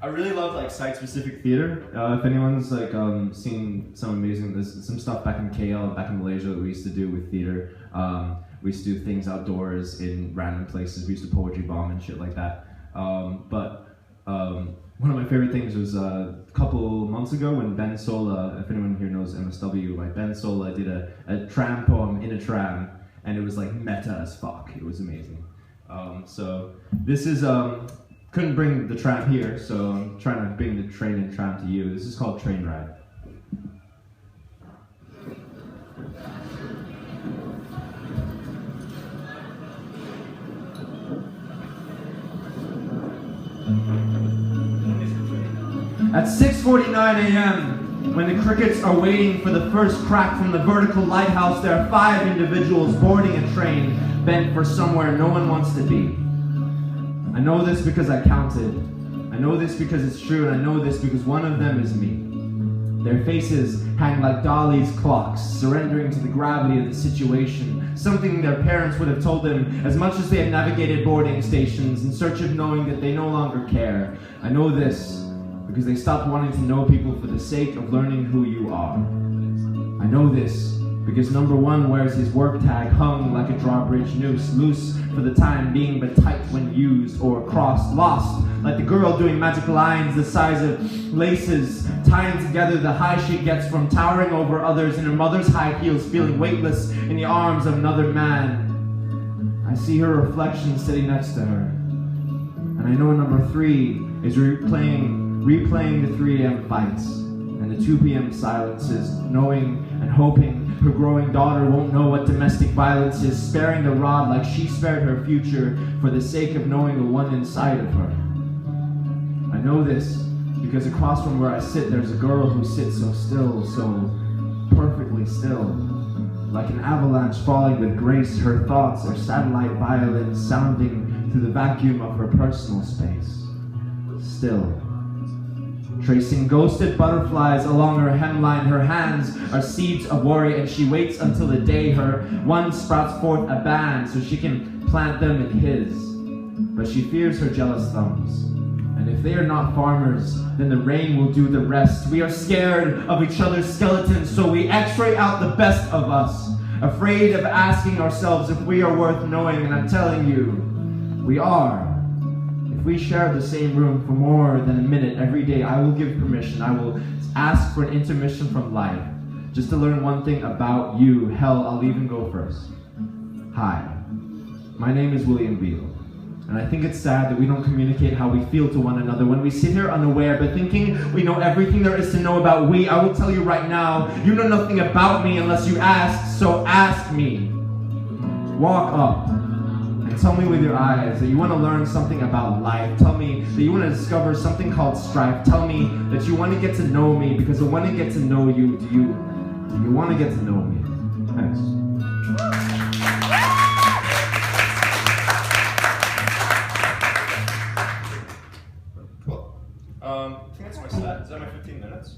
I really love like site-specific theater. If anyone's like seen some amazing, there's some stuff back in KL, back in Malaysia that we used to do with theater. We used to do things outdoors in random places. We used to poetry bomb and shit like that. But one of my favorite things was a couple months ago when Ben Sola, if anyone here knows MSW, like Ben Sola did a tram poem in a tram, and it was like meta as fuck. It was amazing. So this is couldn't bring the tram here, so I'm trying to bring the train and tram to you. This is called Trainride. At 6:49 a.m., when the crickets are waiting for the first crack from the vertical lighthouse, there are 5 individuals boarding a train bent for somewhere no one wants to be. I know this because I counted. I know this because it's true, and I know this because one of them is me. Their faces hang like Dali's clocks, surrendering to the gravity of the situation, something their parents would have told them as much as they have navigated boarding stations in search of knowing that they no longer care. I know this because they stopped wanting to know people for the sake of learning who you are. I know this because number 1 wears his work tag hung like a drawbridge noose, loose for the time being but tight when used, or crossed, lost, like the girl doing magic lines the size of laces, tying together the high she gets from towering over others in her mother's high heels, feeling weightless in the arms of another man. I see her reflection sitting next to her, and I know number 3 is replaying the 3 a.m. fights and the 2 p.m. silences, knowing and hoping her growing daughter won't know what domestic violence is, sparing the rod like she spared her future for the sake of knowing the one inside of her. I know this because across from where I sit, there's a girl who sits so still, so perfectly still. Like an avalanche falling with grace, her thoughts are satellite violins sounding through the vacuum of her personal space. Still. Tracing ghosted butterflies along her hemline, her hands are seeds of worry, and she waits until the day her one sprouts forth a band so she can plant them in his. But she fears her jealous thumbs, and if they are not farmers, then the rain will do the rest. We are scared of each other's skeletons, so we x-ray out the best of us, afraid of asking ourselves if we are worth knowing, and I'm telling you, we are. If we share the same room for more than a minute every day, I will give permission. I will ask for an intermission from life, just to learn one thing about you. Hell, I'll even go first. Hi, my name is William Beale, and I think it's sad that we don't communicate how we feel to one another when we sit here unaware, but thinking we know everything there is to know about we. I will tell you right now, you know nothing about me unless you ask, so ask me. Walk up. And tell me with your eyes that you want to learn something about life. Tell me that you want to discover something called strife. Tell me that you want to get to know me, because I want to get to know you. Do you want to get to know me? Thanks. Cool. I think that's my set. Is that my 15 minutes?